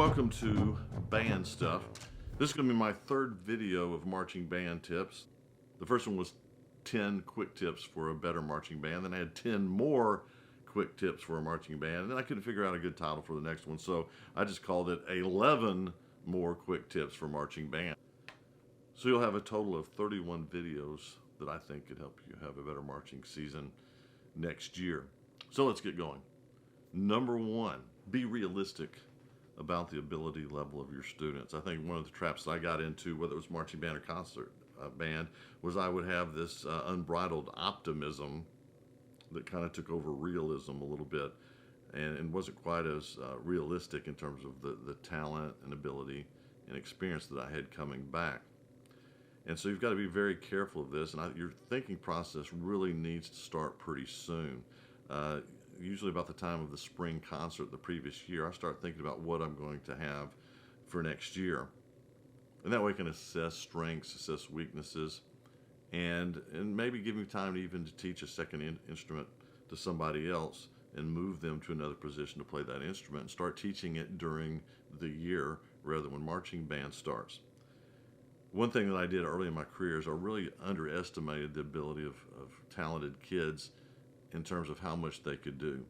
welcome to Band Stuff. This is going to be my third video of marching band tips. The first one was 10 quick tips for a better marching band. Then I had 10 more quick tips for a marching band. And then I couldn't figure out a good title for the next one, so I just called it 11 more quick tips for marching band. So you'll have a total of 31 videos that I think could help you have a better marching season next year. So let's get going. Number one, be realistic about the ability level of your students. I think one of the traps I got into, whether it was marching band or concert band, was I would have this unbridled optimism that kind of took over realism a little bit and wasn't quite as realistic in terms of the talent and ability and experience that I had coming back. And so you've got to be very careful of this, and your thinking process really needs to start pretty soon. Usually about the time of the spring concert the previous year, I start thinking about what I'm going to have for next year. And that way I can assess strengths, assess weaknesses, and maybe give me time even to teach a second instrument to somebody else and move them to another position to play that instrument and start teaching it during the year rather than when marching band starts. One thing that I did early in my career is I really underestimated the ability of talented kids in terms of how much they could do.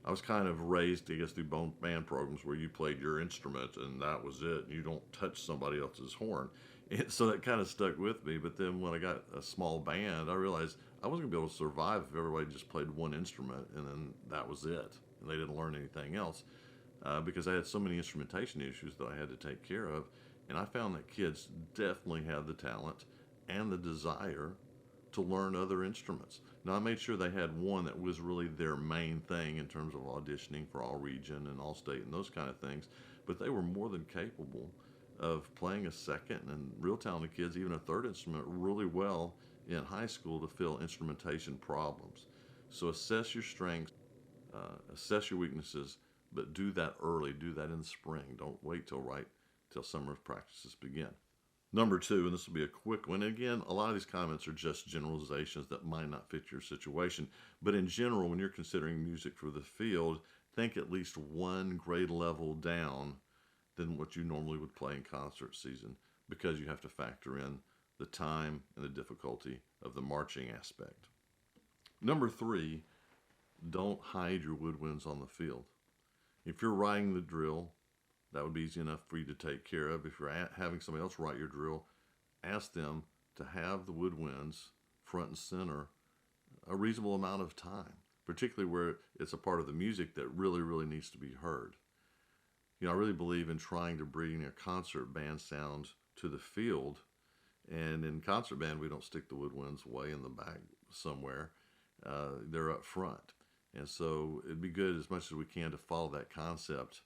I was kind of raised, I guess, through band programs where you played your instrument and that was it. You don't touch somebody else's horn. And so that kind of stuck with me. But then when I got a small band, I realized I wasn't going to be able to survive if everybody just played one instrument and then that was it. And they didn't learn anything else because I had so many instrumentation issues that I had to take care of. And I found that kids definitely had the talent and the desire to learn other instruments. Now, I made sure they had one that was really their main thing in terms of auditioning for all region and all state and those kind of things, but they were more than capable of playing a second, and real talented kids, even a third instrument, really well in high school to fill instrumentation problems. So assess your strengths, assess your weaknesses, but do that early, do that in the spring. Don't wait till summer practices begin. Number two, and this will be a quick one. Again, a lot of these comments are just generalizations that might not fit your situation. But in general, when you're considering music for the field, think at least one grade level down than what you normally would play in concert season, because you have to factor in the time and the difficulty of the marching aspect. Number three, don't hide your woodwinds on the field. If you're writing the drill, that would be easy enough for you to take care of. If you're having somebody else write your drill, ask them to have the woodwinds front and center a reasonable amount of time, particularly where it's a part of the music that really, really needs to be heard. You know, I really believe in trying to bring a concert band sound to the field. And in concert band, we don't stick the woodwinds way in the back somewhere. They're up front. And so it'd be good as much as we can to follow that concept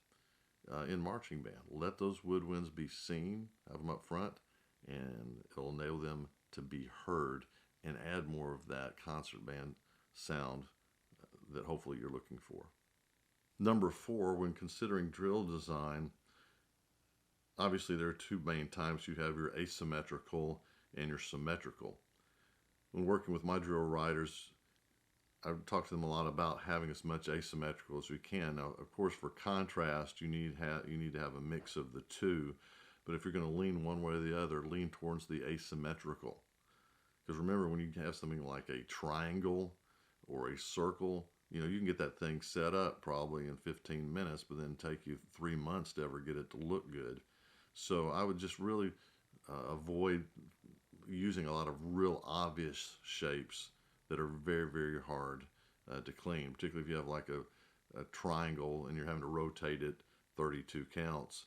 in marching band. Let those woodwinds be seen, have them up front, and it'll enable them to be heard and add more of that concert band sound that hopefully you're looking for. Number four, when considering drill design, obviously there are two main times you have your asymmetrical and your symmetrical. When working with my drill writers, I've talked to them a lot about having as much asymmetrical as we can. Now, of course, for contrast, you need to have a mix of the two. But if you're going to lean one way or the other, lean towards the asymmetrical. Because remember, when you have something like a triangle or a circle, you know, you can get that thing set up probably in 15 minutes, but then take you 3 months to ever get it to look good. So I would just really avoid using a lot of real obvious shapes that are very, very hard to clean, particularly if you have like a triangle and you're having to rotate it 32 counts.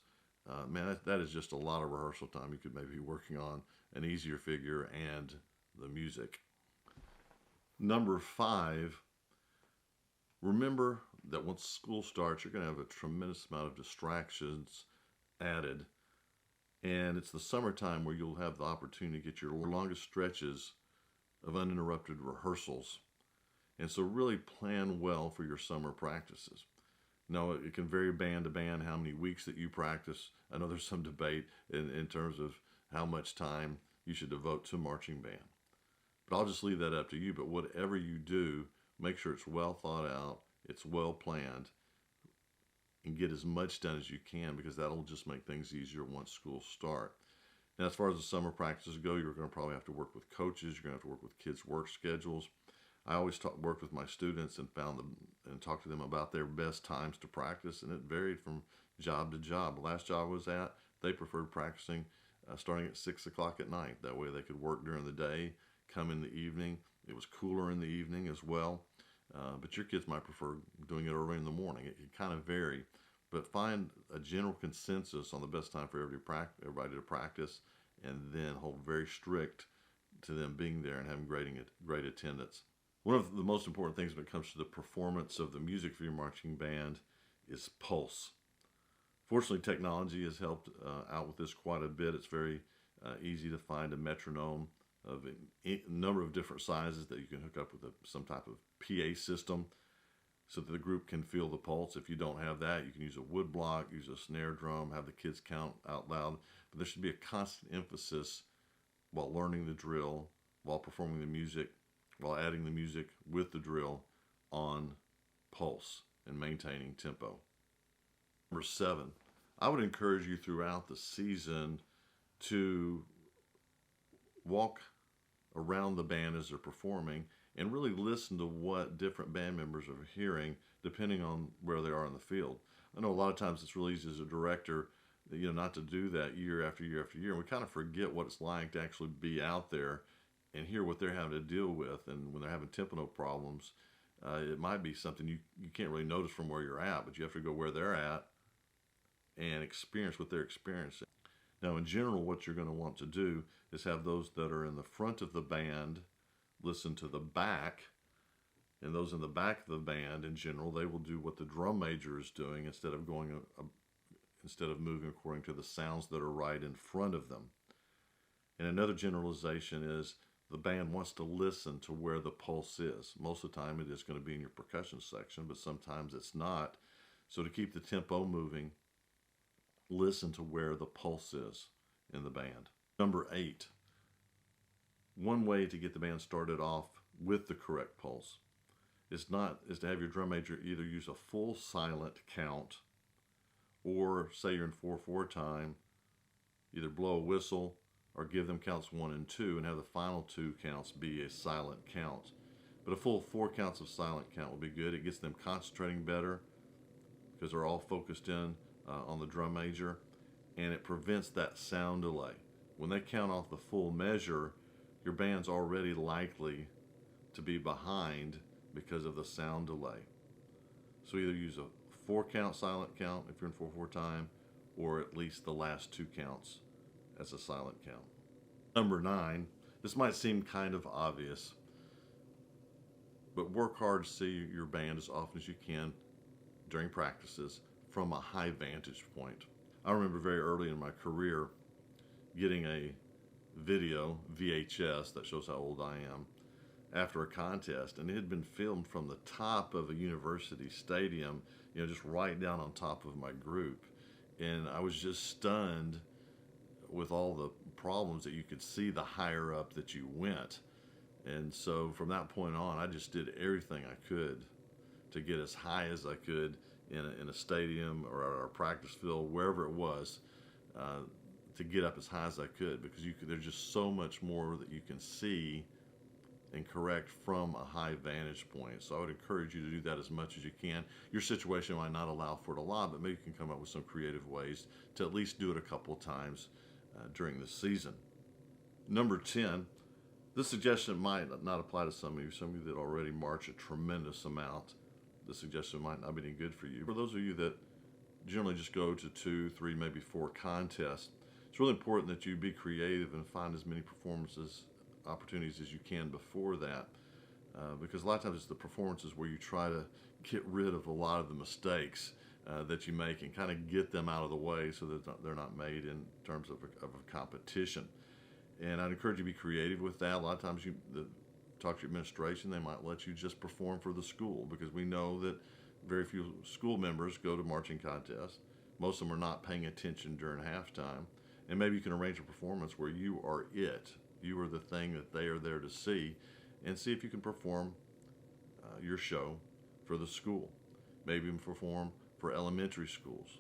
Man, that is just a lot of rehearsal time. You could maybe be working on an easier figure and the music. Number five, remember that once school starts, you're going to have a tremendous amount of distractions added. And it's the summertime where you'll have the opportunity to get your longest stretches of uninterrupted rehearsals. And so really plan well for your summer practices. Now, it can vary band to band how many weeks that you practice. I know there's some debate in terms of how much time you should devote to marching band. But I'll just leave that up to you. But whatever you do, make sure it's well thought out, it's well planned. and get as much done as you can, because that'll just make things easier once schools start. Now, as far as the summer practices go, you're going to probably have to work with coaches. You're going to have to work with kids' work schedules. I always worked with my students and found them and talked to them about their best times to practice, and it varied from job to job. The last job I was at, they preferred practicing starting at 6 o'clock at night. That way they could work during the day, come in the evening. It was cooler in the evening as well. But your kids might prefer doing it early in the morning. It kind of vary, but find a general consensus on the best time for everybody to practice, and then hold very strict to them being there and having great attendance. One of the most important things when it comes to the performance of the music for your marching band is pulse. Fortunately, technology has helped out with this quite a bit. It's very easy to find a metronome of a number of different sizes that you can hook up with some type of PA system so that the group can feel the pulse. If you don't have that, you can use a wood block, use a snare drum, have the kids count out loud. But there should be a constant emphasis while learning the drill, while performing the music, while adding the music with the drill, on pulse and maintaining tempo. Number 7, I would encourage you throughout the season to walk around the band as they're performing and really listen to what different band members are hearing depending on where they are in the field. I know a lot of times it's really easy as a director, not to do that year after year after year. And we kind of forget what it's like to actually be out there and hear what they're having to deal with. And when they're having tympano problems, it might be something you can't really notice from where you're at, but you have to go where they're at and experience what they're experiencing. Now, in general, what you're going to want to do is have those that are in the front of the band listen to the back, and those in the back of the band, in general, they will do what the drum major is doing instead of moving according to the sounds that are right in front of them. And another generalization is the band wants to listen to where the pulse is. Most of the time, it is going to be in your percussion section, but sometimes it's not. So to keep the tempo moving, listen to where the pulse is in the band. Number 8, one way to get the band started off with the correct pulse is to have your drum major either use a full silent count, or say you're in 4/4 time, either blow a whistle or give them counts 1 and 2 and have the final 2 counts be a silent count. But a full 4 counts of silent count will be good. It gets them concentrating better because they're all focused in on the drum major, and it prevents that sound delay. When they count off the full measure, your band's already likely to be behind because of the sound delay. So either use a 4 count silent count if you're in 4/4 time, or at least the last 2 counts as a silent count. Number 9, this might seem kind of obvious, but work hard to see your band as often as you can during practices from a high vantage point. I remember very early in my career getting a video, VHS, that shows how old I am, after a contest, and it had been filmed from the top of a university stadium, just right down on top of my group. And I was just stunned with all the problems that you could see the higher up that you went. And so from that point on, I just did everything I could to get as high as I could in a stadium or at our practice field, wherever it was, to get up as high as I could, because there's just so much more that you can see and correct from a high vantage point. So I would encourage you to do that as much as you can. Your situation might not allow for it a lot, but maybe you can come up with some creative ways to at least do it a couple of times during the season. Number 10, this suggestion might not apply to some of you that already march a tremendous amount. The suggestion might not be any good for you. For those of you that generally just go to 2, 3, maybe 4 contests, it's really important that you be creative and find as many opportunities as you can before that, because a lot of times it's the performances where you try to get rid of a lot of the mistakes that you make and kind of get them out of the way so that they're not made in terms of a competition. And I'd encourage you to be creative with that. A lot of times talk to your administration, they might let you just perform for the school, because we know that very few school members go to marching contests. Most of them are not paying attention during halftime. And maybe you can arrange a performance where you are it. You are the thing that they are there to see, and see if you can perform your show for the school. Maybe even perform for elementary schools,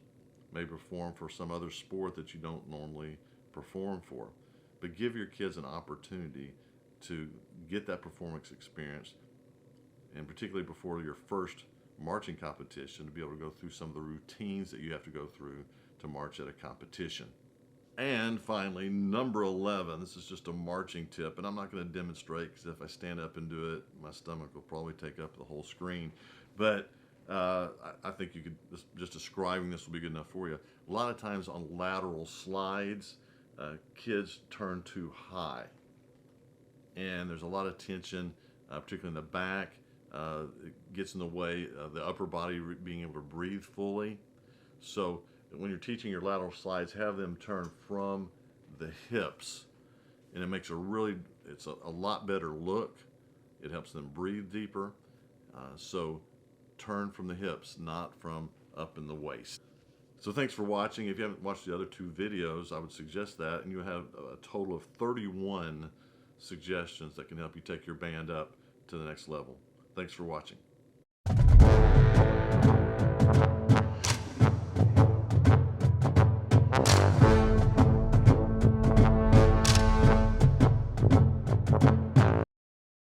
maybe perform for some other sport that you don't normally perform for. But give your kids an opportunity to get that performance experience, and particularly before your first marching competition, to be able to go through some of the routines that you have to go through to march at a competition. And finally, number 11, this is just a marching tip, and I'm not going to demonstrate because if I stand up and do it, my stomach will probably take up the whole screen. But I think you could, just describing this will be good enough for you. A lot of times on lateral slides, kids turn too high, and there's a lot of tension, particularly in the back. It gets in the way of the upper body being able to breathe fully. So when you're teaching your lateral slides, have them turn from the hips, and it makes it's a lot better look. It helps them breathe deeper. So turn from the hips, not from up in the waist. So thanks for watching. If you haven't watched the other two videos, I would suggest that, and you have a total of 31 suggestions that can help you take your band up to the next level. Thanks for watching.